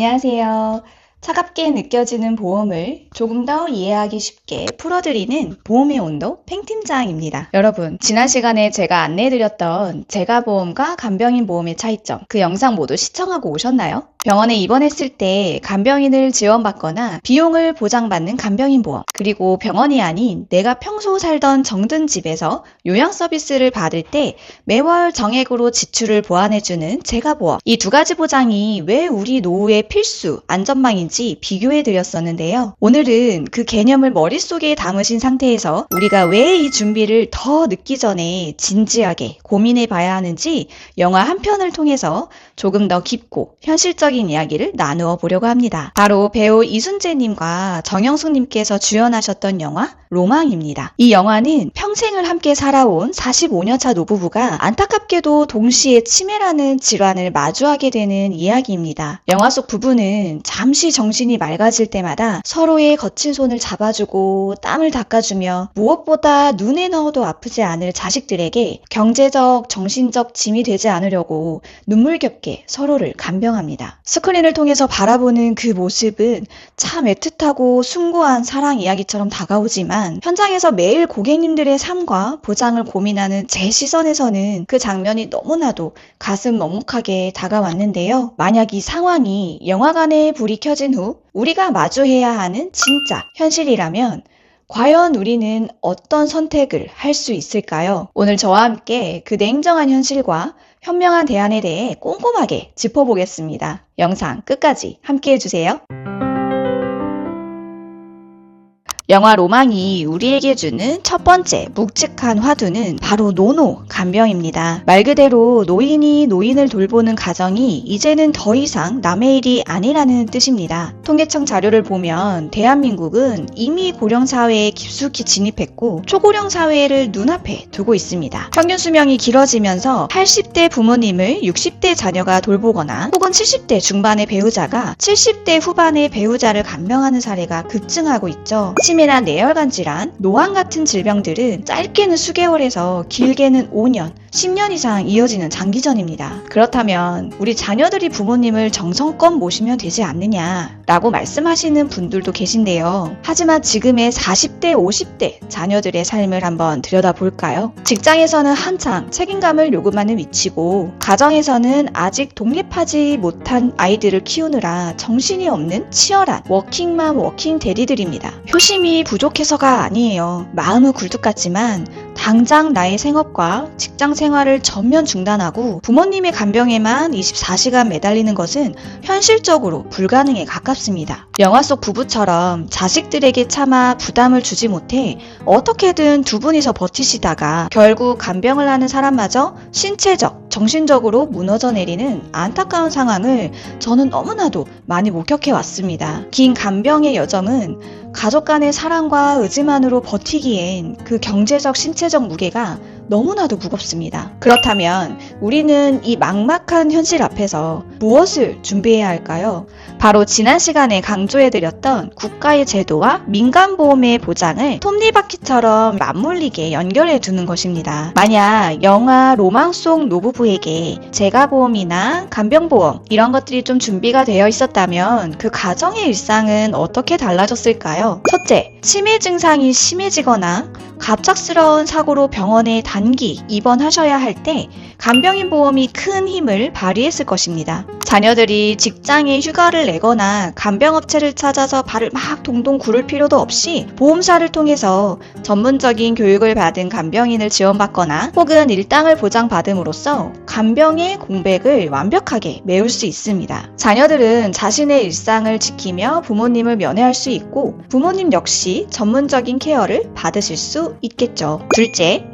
안녕하세요. 차갑게 느껴지는 보험을 조금 더 이해하기 쉽게 풀어드리는 보험의 온도 팽팀장입니다. 여러분, 지난 시간에 제가 안내해드렸던 재가보험과 간병인 보험의 차이점, 그 영상 모두 시청하고 오셨나요? 병원에 입원했을 때 간병인을 지원받거나 비용을 보장받는 간병인 보험, 그리고 병원이 아닌 내가 평소 살던 정든 집에서 요양 서비스를 받을 때 매월 정액으로 지출을 보완해주는 재가보험, 이 두 가지 보장이 왜 우리 노후의 필수 안전망인지 비교해드렸었는데요. 오늘은 그 개념을 머릿속에 담으신 상태에서 우리가 왜 이 준비를 더 늦기 전에 진지하게 고민해봐야 하는지 영화 한 편을 통해서 조금 더 깊고 현실적인 이야기를 나누어 보려고 합니다. 바로 배우 이순재님과 정영숙님께서 주연하셨던 영화 로망입니다. 이 영화는 평생을 함께 살아온 45년차 노부부가 안타깝게도 동시에 치매라는 질환을 마주하게 되는 이야기입니다. 영화 속 부부는 잠시 정신이 맑아질 때마다 서로의 거친 손을 잡아주고 땀을 닦아주며 무엇보다 눈에 넣어도 아프지 않을 자식들에게 경제적, 정신적 짐이 되지 않으려고 눈물겹게 서로를 간병합니다. 스크린을 통해서 바라보는 그 모습은 참 애틋하고 숭고한 사랑 이야기처럼 다가오지만 현장에서 매일 고객님들의 삶과 보장을 고민하는 제 시선에서는 그 장면이 너무나도 가슴 먹먹하게 다가왔는데요. 만약 이 상황이 영화관에 불이 켜진 후 우리가 마주해야 하는 진짜 현실이라면 과연 우리는 어떤 선택을 할 수 있을까요? 오늘 저와 함께 그 냉정한 현실과 현명한 대안에 대해 꼼꼼하게 짚어보겠습니다. 영상 끝까지 함께 해주세요. 영화 로망이 우리에게 주는 첫 번째 묵직한 화두는 바로 노노 간병입니다. 말 그대로 노인이 노인을 돌보는 가정이 이제는 더 이상 남의 일이 아니라는 뜻입니다. 통계청 자료를 보면 대한민국은 이미 고령사회에 깊숙이 진입했고 초고령 사회를 눈앞에 두고 있습니다. 평균 수명이 길어지면서 80대 부모님을 60대 자녀가 돌보거나 혹은 70대 중반의 배우자가 70대 후반의 배우자를 간병하는 사례가 급증하고 있죠. 치매나 뇌혈관 질환, 노안 같은 질병들은 짧게는 수개월에서 길게는 5년, 10년 이상 이어지는 장기전입니다. 그렇다면 우리 자녀들이 부모님을 정성껏 모시면 되지 않느냐라고 말씀하시는 분들도 계신데요. 하지만 지금의 40대, 50대 자녀들의 삶을 한번 들여다볼까요? 직장에서는 한창 책임감을 요구하는 위치고 가정에서는 아직 독립하지 못한 아이들을 키우느라 정신이 없는 치열한 워킹맘, 워킹 대리들입니다. 효심이 부족해서가 아니에요. 마음은 굴뚝 같지만 당장 나의 생업과 직장 생활을 전면 중단하고 부모님의 간병에만 24시간 매달리는 것은 현실적으로 불가능에 가깝습니다. 영화 속 부부처럼 자식들에게 차마 부담을 주지 못해 어떻게든 두 분이서 버티시다가 결국 간병을 하는 사람마저 신체적, 정신적으로 무너져 내리는 안타까운 상황을 저는 너무나도 많이 목격해 왔습니다. 긴 간병의 여정은 가족 간의 사랑과 의지만으로 버티기엔 그 경제적, 신체적 무게가 너무나도 무겁습니다. 그렇다면 우리는 이 막막한 현실 앞에서 무엇을 준비해야 할까요? 바로 지난 시간에 강조해드렸던 국가의 제도와 민간보험의 보장을 톱니바퀴처럼 맞물리게 연결해 두는 것입니다. 만약 영화 로망 속 노부부에게 재가보험이나 간병보험 이런 것들이 좀 준비가 되어 있었다면 그 가정의 일상은 어떻게 달라졌을까요? 첫째, 치매 증상이 심해지거나 갑작스러운 사고로 병원에 단기 입원하셔야 할 때 간병인 보험이 큰 힘을 발휘했을 것입니다. 자녀들이 직장에 휴가를 내거나 간병업체를 찾아서 발을 막 동동 구를 필요도 없이 보험사를 통해서 전문적인 교육을 받은 간병인을 지원받거나 혹은 일당을 보장받음으로써 간병의 공백을 완벽하게 메울 수 있습니다. 자녀들은 자신의 일상을 지키며 부모님을 면회할 수 있고 부모님 역시 전문적인 케어를 받으실 수 있겠죠. 둘째,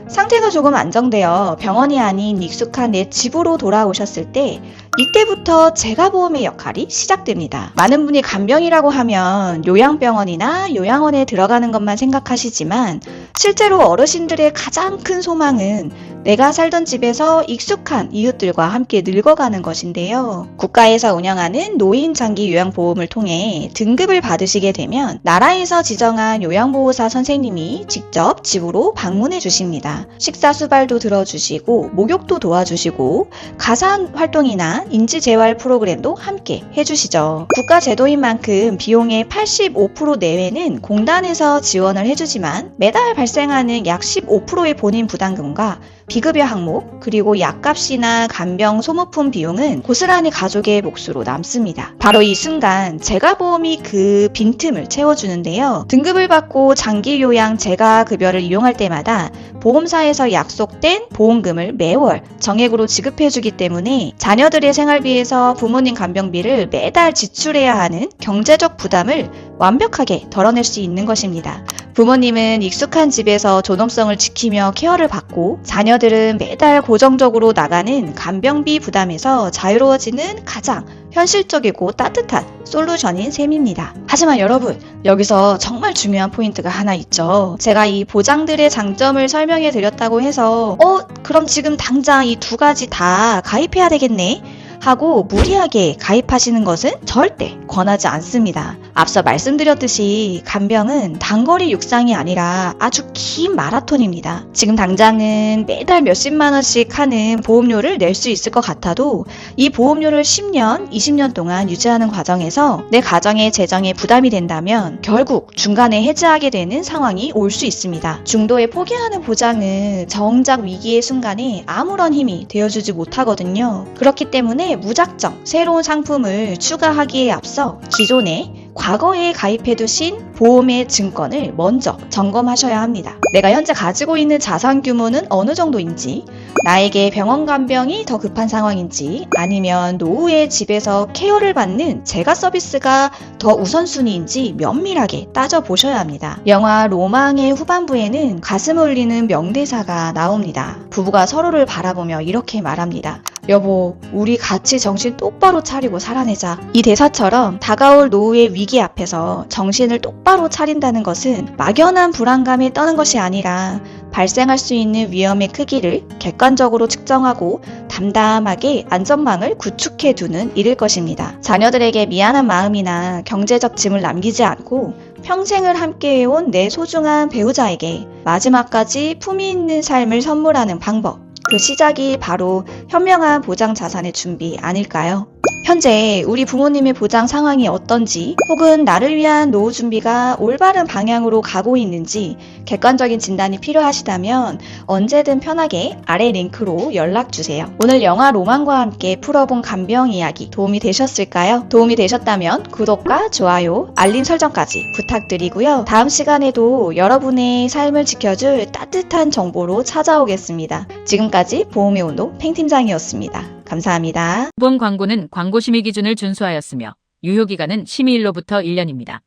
상태가 조금 안정되어 병원이 아닌 익숙한 내 집으로 돌아오셨을 때 이때부터 재가보험의 역할이 시작됩니다. 많은 분이 간병이라고 하면 요양병원이나 요양원에 들어가는 것만 생각하시지만 실제로 어르신들의 가장 큰 소망은 내가 살던 집에서 익숙한 이웃들과 함께 늙어가는 것인데요. 국가에서 운영하는 노인 장기 요양보험을 통해 등급을 받으시게 되면 나라에서 지정한 요양보호사 선생님이 직접 집으로 방문해 주십니다. 식사 수발도 들어주시고 목욕도 도와주시고 가사한 활동이나 인지재활 프로그램도 함께 해주시죠. 국가 제도인 만큼 비용의 85% 내외는 공단에서 지원을 해주지만 매달 발생하는 약 15%의 본인 부담금과 비급여 항목, 그리고 약값이나 간병 소모품 비용은 고스란히 가족의 몫으로 남습니다. 바로 이 순간 재가보험이 그 빈틈을 채워주는데요. 등급을 받고 장기요양 재가급여를 이용할 때마다 보험사에서 약속된 보험금을 매월 정액으로 지급해주기 때문에 자녀들의 생활비에서 부모님 간병비를 매달 지출해야 하는 경제적 부담을 완벽하게 덜어낼 수 있는 것입니다. 부모님은 익숙한 집에서 존엄성을 지키며 케어를 받고 자녀들은 매달 고정적으로 나가는 간병비 부담에서 자유로워지는 가장 현실적이고 따뜻한 솔루션인 셈입니다. 하지만 여러분, 여기서 정말 중요한 포인트가 하나 있죠. 제가 이 보장들의 장점을 설명해 드렸다고 해서 그럼 지금 당장 이 두 가지 다 가입해야 되겠네? 하고 무리하게 가입하시는 것은 절대 권하지 않습니다. 앞서 말씀드렸듯이 간병은 단거리 육상이 아니라 아주 긴 마라톤입니다. 지금 당장은 매달 몇십만 원씩 하는 보험료를 낼 수 있을 것 같아도 이 보험료를 10년, 20년 동안 유지하는 과정에서 내 가정의 재정에 부담이 된다면 결국 중간에 해지하게 되는 상황이 올 수 있습니다. 중도에 포기하는 보장은 정작 위기의 순간에 아무런 힘이 되어주지 못하거든요. 그렇기 때문에 무작정 새로운 상품을 추가하기에 앞서 기존에 과거에 가입해두신 보험의 증권을 먼저 점검하셔야 합니다. 내가 현재 가지고 있는 자산 규모는 어느 정도인지, 나에게 병원 간병이 더 급한 상황인지, 아니면 노후에 집에서 케어를 받는 재가 서비스가 더 우선순위인지 면밀하게 따져보셔야 합니다. 영화 로망의 후반부에는 가슴 울리는 명대사가 나옵니다. 부부가 서로를 바라보며 이렇게 말합니다. 여보, 우리 같이 정신 똑바로 차리고 살아내자. 이 대사처럼 다가올 노후의 위기 앞에서 정신을 똑바로 차린다는 것은 막연한 불안감에 떠는 것이 아니라 발생할 수 있는 위험의 크기를 객관적으로 측정하고 담담하게 안전망을 구축해 두는 일일 것입니다. 자녀들에게 미안한 마음이나 경제적 짐을 남기지 않고 평생을 함께해온 내 소중한 배우자에게 마지막까지 품위 있는 삶을 선물하는 방법. 그 시작이 바로 현명한 보장 자산의 준비 아닐까요? 현재 우리 부모님의 보장 상황이 어떤지, 혹은 나를 위한 노후 준비가 올바른 방향으로 가고 있는지 객관적인 진단이 필요하시다면 언제든 편하게 아래 링크로 연락주세요. 오늘 영화 로망과 함께 풀어본 간병 이야기 도움이 되셨을까요? 도움이 되셨다면 구독과 좋아요, 알림 설정까지 부탁드리고요. 다음 시간에도 여러분의 삶을 지켜줄 따뜻한 정보로 찾아오겠습니다. 지금까지 보험의 온도 팽팀장이었습니다. 감사합니다. 본 광고는 광고 심의 기준을 준수하였으며 유효기간은 심의일로부터 1년입니다.